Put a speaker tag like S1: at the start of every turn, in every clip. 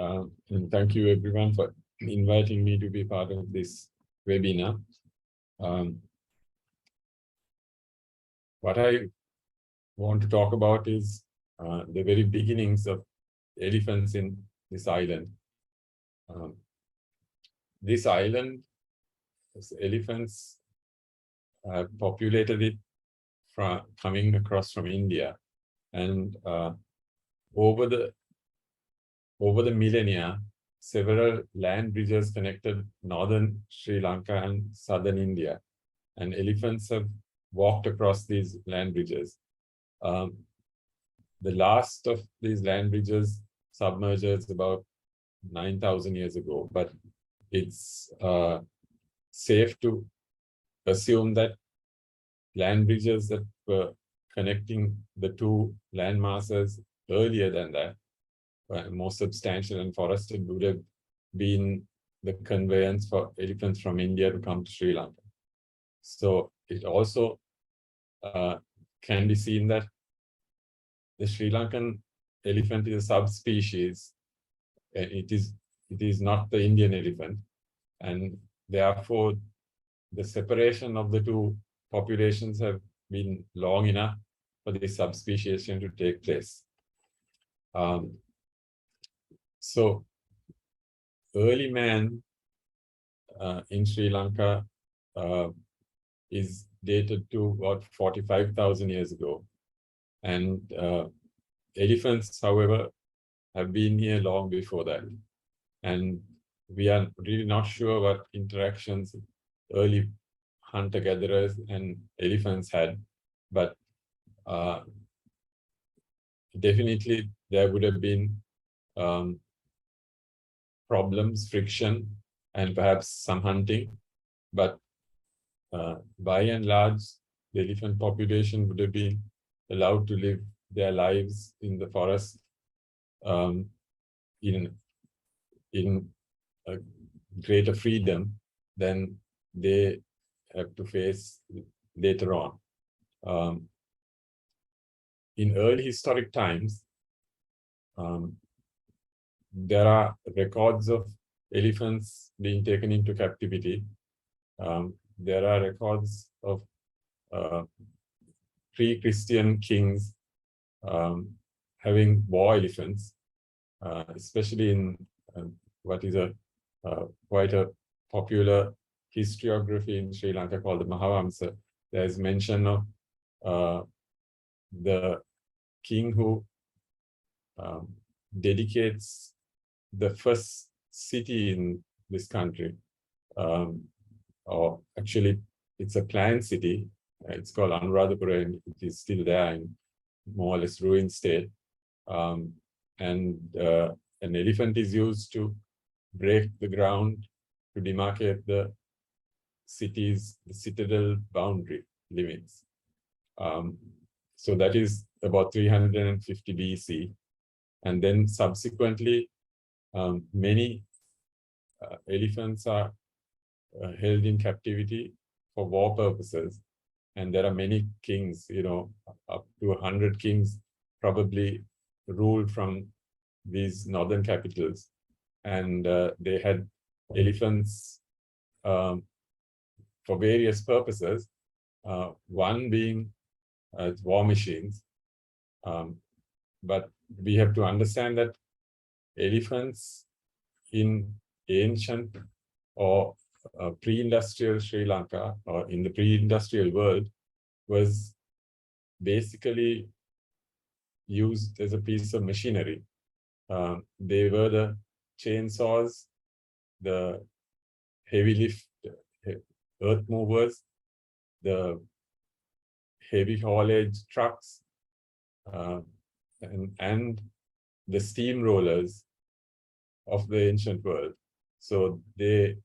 S1: And thank you everyone for inviting me to be part of this webinar. What I want to talk about is the very beginnings of elephants in this island. This island, elephants populated it from coming across from India, and over the millennia, several land bridges connected northern Sri Lanka and southern India, and elephants have walked across these land bridges. The last of these land bridges submerged about 9,000 years ago, but it's safe to assume that land bridges that were connecting the two land masses earlier than that, more substantial and forested, would have been the conveyance for elephants from India to come to Sri Lanka. So it also can be seen that the Sri Lankan elephant is a subspecies. It is not the Indian elephant, and therefore the separation of the two populations have been long enough for this subspeciation to take place. So early man in Sri Lanka is dated to about 45,000 years ago. And elephants, however, have been here long before that. And we are really not sure what interactions early hunter-gatherers and elephants had, but definitely there would have been problems, friction, and perhaps some hunting. But by and large, the elephant population would have been allowed to live their lives in the forest in a greater freedom than they have to face later on. In early historic times, there are records of elephants being taken into captivity. There are records of pre-Christian kings having war elephants, especially in what is quite a popular historiography in Sri Lanka called the Mahavamsa. There is mention of the king who dedicates the first city in this country, or actually it's a planned city. It's called Anuradhapura, and it is still there in more or less ruined state. And an elephant is used to break the ground to demarcate the city's citadel boundary limits. So that is about 350 BC. And then subsequently, many elephants are held in captivity for war purposes. And there are many kings, up to 100 kings probably ruled from these northern capitals. And they had elephants for various purposes, one being war machines. But we have to understand that elephants in ancient or pre-industrial Sri Lanka, or in the pre-industrial world, was basically used as a piece of machinery. They were the chainsaws, the heavy lift earth movers, the heavy haulage trucks, and the steamrollers of the ancient world. So they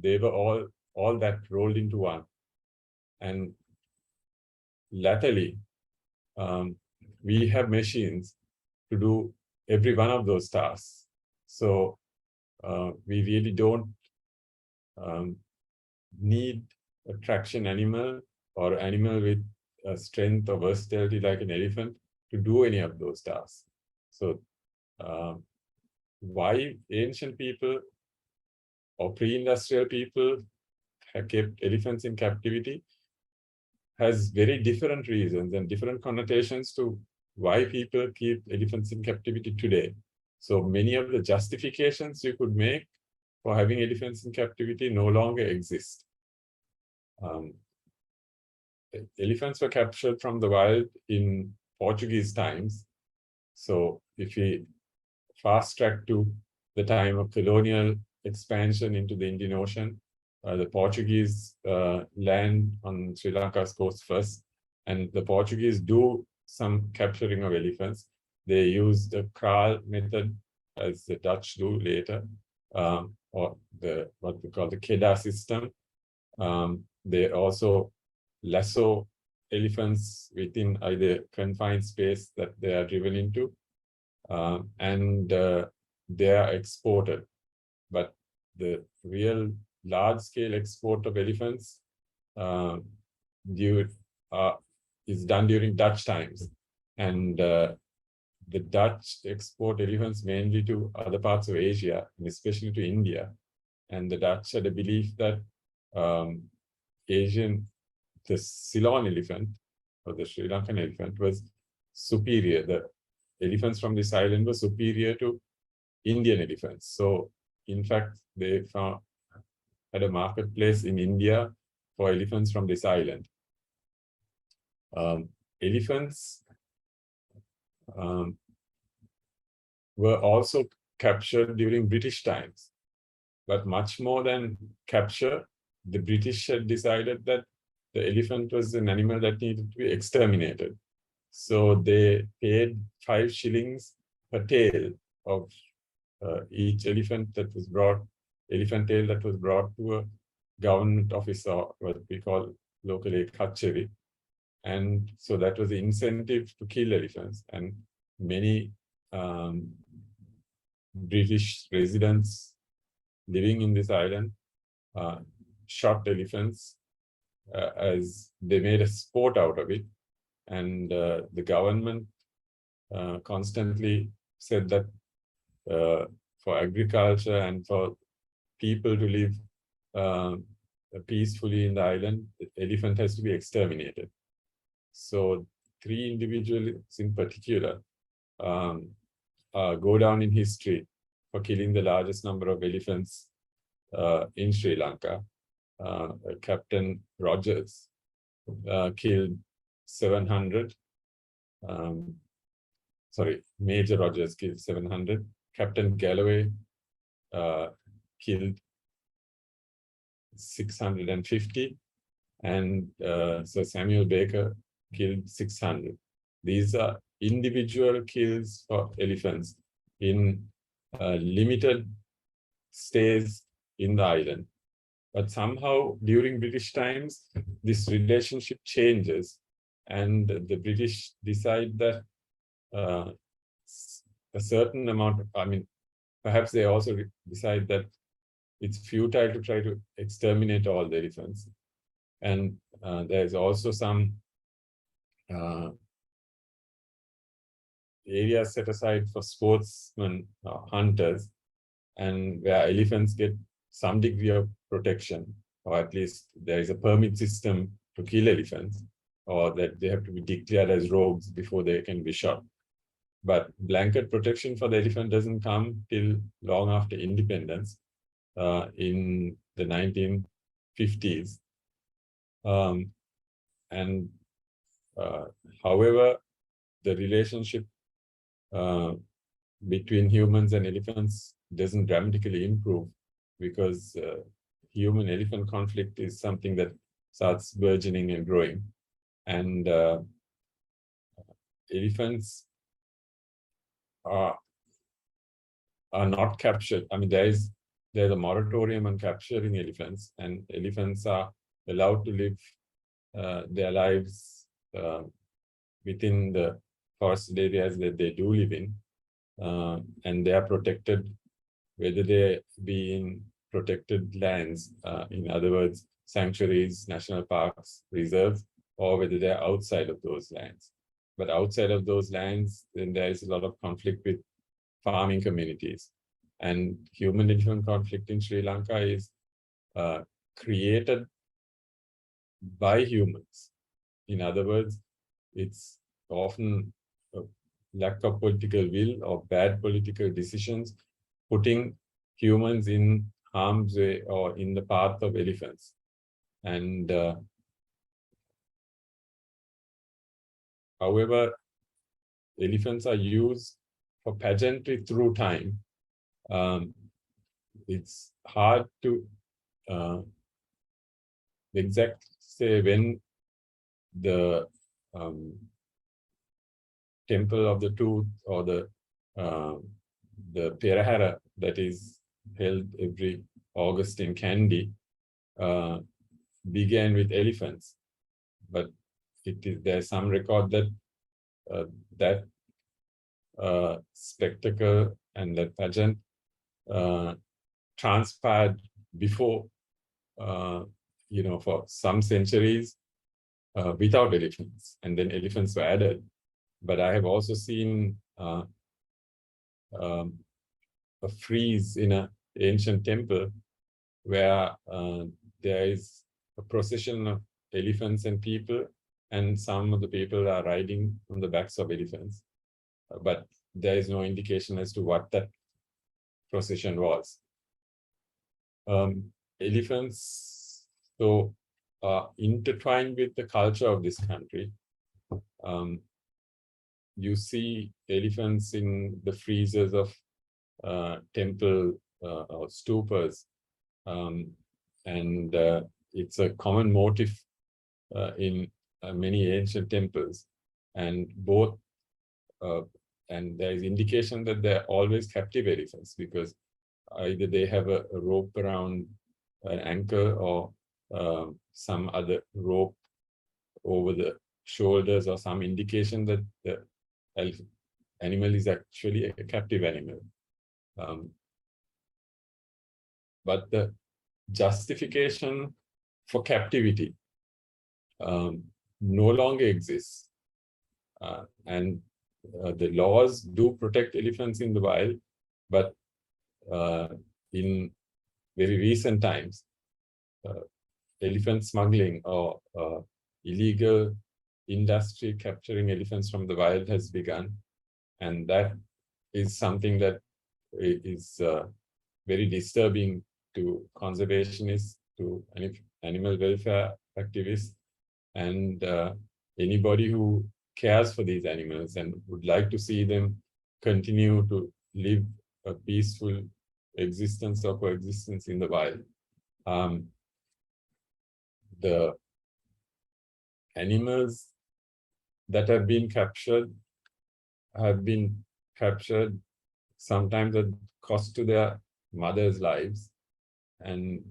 S1: were all that rolled into one. And latterly, we have machines to do every one of those tasks. So we really don't need a traction animal or animal with strength or versatility like an elephant to do any of those tasks. So why ancient people or pre-industrial people have kept elephants in captivity has very different reasons and different connotations to why people keep elephants in captivity today. So many of the justifications you could make for having elephants in captivity no longer exist. Elephants were captured from the wild in Portuguese times. So if we fast track to the time of colonial expansion into the Indian Ocean, the Portuguese land on Sri Lanka's coast first, and the Portuguese do some capturing of elephants. They use the kraal method, as the Dutch do later, or what we call the Keda system. They also lasso elephants within either confined space that they are driven into, and they are exported. But the real large-scale export of elephants is done during Dutch times, and the Dutch export elephants mainly to other parts of Asia, and especially to India. And the Dutch had a belief that the Ceylon elephant, or the Sri Lankan elephant, was superior. The elephants from this island were superior to Indian elephants. So, in fact, they had a marketplace in India for elephants from this island. Elephants were also captured during British times, but much more than capture, the British had decided that the elephant was an animal that needed to be exterminated. So they paid 5 shillings per tail of each elephant that was brought, elephant tail that was brought to a government office, or what we call locally Kacheri. And so that was the incentive to kill elephants. And many British residents living in this island shot elephants as they made a sport out of it. And the government constantly said that for agriculture and for people to live peacefully in the island, the elephant has to be exterminated. So 3 individuals in particular go down in history for killing the largest number of elephants in Sri Lanka. Captain Rogers killed 700. Major Rogers killed 700. Captain Galloway killed 650. And Sir Samuel Baker killed 600. These are individual kills for elephants in limited stays in the island. But somehow during British times, this relationship changes, and the British decide that a certain amount of, perhaps they also decide that it's futile to try to exterminate all the elephants. And there's also some areas set aside for sportsmen, hunters, and where elephants get some degree of protection, or at least there is a permit system to kill elephants, or that they have to be declared as rogues before they can be shot. But blanket protection for the elephant doesn't come till long after independence in the 1950s. However, the relationship between humans and elephants doesn't dramatically improve, because human-elephant conflict is something that starts burgeoning and growing. And elephants are not captured. There's a moratorium on capturing elephants, and elephants are allowed to live their lives within the forested areas that they do live in, and they are protected, whether they be in protected lands, in other words, sanctuaries, national parks, reserves, or whether they are outside of those lands. But outside of those lands, then there is a lot of conflict with farming communities. And human-elephant conflict in Sri Lanka is created by humans. In other words, it's often a lack of political will or bad political decisions putting humans in harm's way or in the path of elephants. And however, elephants are used for pageantry through time. It's hard to exactly say when the Temple of the Tooth or the Perahara that is held every August in Kandy began with elephants, but there's some record that that spectacle and that pageant transpired before, for some centuries without elephants, and then elephants were added. But I have also seen a frieze in an ancient temple where there is a procession of elephants and people, and some of the people are riding on the backs of elephants. But there is no indication as to what that procession was. Elephants, so, are intertwined with the culture of this country. You see elephants in the friezes of temple or stupas, and it's a common motif in many ancient temples, and both and there is indication that they're always captive elephants, because either they have a rope around an anchor or some other rope over the shoulders, or some indication that the animal is actually a captive animal. But the justification for captivity no longer exists. And the laws do protect elephants in the wild, but in very recent times, elephant smuggling or illegal industry capturing elephants from the wild has begun. And that is something that is very disturbing to conservationists, to animal welfare activists, and anybody who cares for these animals and would like to see them continue to live a peaceful existence or coexistence in the wild. The animals that have been captured sometimes at cost to their mothers' lives, and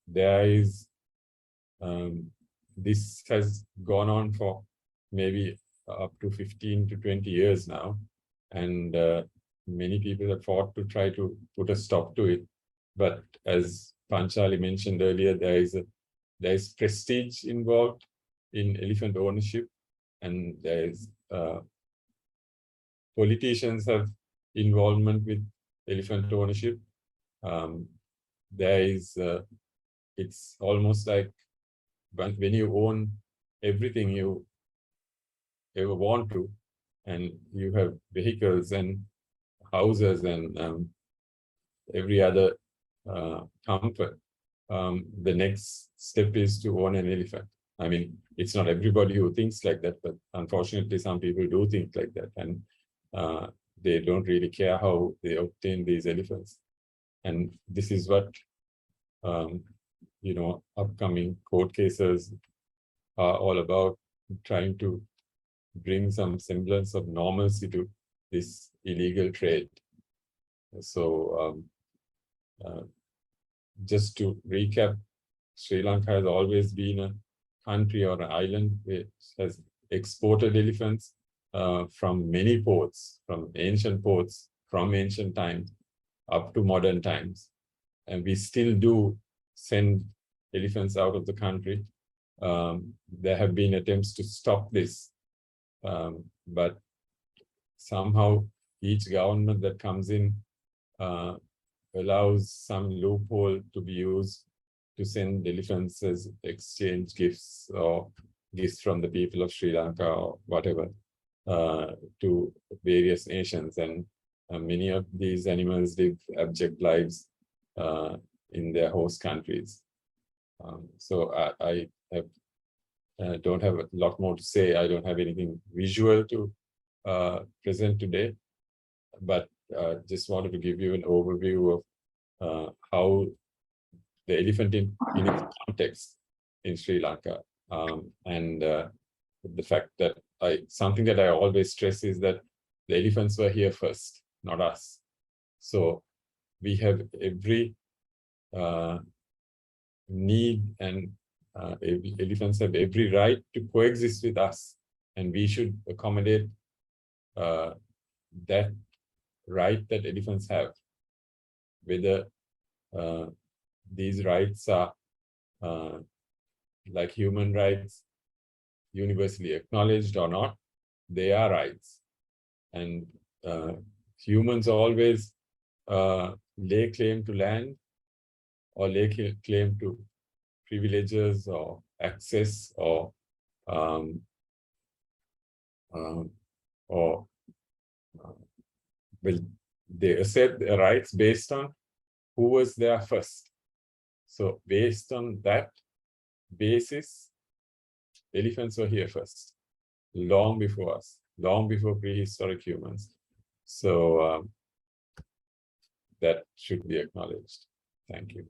S1: there is this has gone on for maybe up to 15 to 20 years now, and many people have fought to try to put a stop to it. But as Panchali mentioned earlier, there is prestige involved in elephant ownership, and there is politicians have involvement with elephant ownership. There is it's almost like when you own everything you ever want to, and you have vehicles and houses and every other comfort, the next step is to own an elephant. I mean, it's not everybody who thinks like that, but unfortunately some people do think like that, and they don't really care how they obtain these elephants. And this is what upcoming court cases are all about, trying to bring some semblance of normalcy to this illegal trade. So just to recap, Sri Lanka has always been a country or an island which has exported elephants from many ports, from ancient times up to modern times. And we still do send elephants out of the country. There have been attempts to stop this, but somehow each government that comes in allows some loophole to be used to send elephants as exchange gifts or gifts from the people of Sri Lanka or whatever to various nations. And many of these animals live abject lives in their host countries. So I have, don't have a lot more to say. I don't have anything visual to present today, but just wanted to give you an overview of how the elephant in its context in Sri Lanka, and the fact that something that I always stress is that the elephants were here first, not us. So we have every need, and elephants have every right to coexist with us, and we should accommodate that right that elephants have, whether these rights are like human rights, universally acknowledged or not. They are rights, and humans always lay claim to land or lay claim to privileges or access or well, they assert their rights based on who was there first. So based on that basis, elephants were here first, long before us, long before prehistoric humans. So that should be acknowledged. Thank you.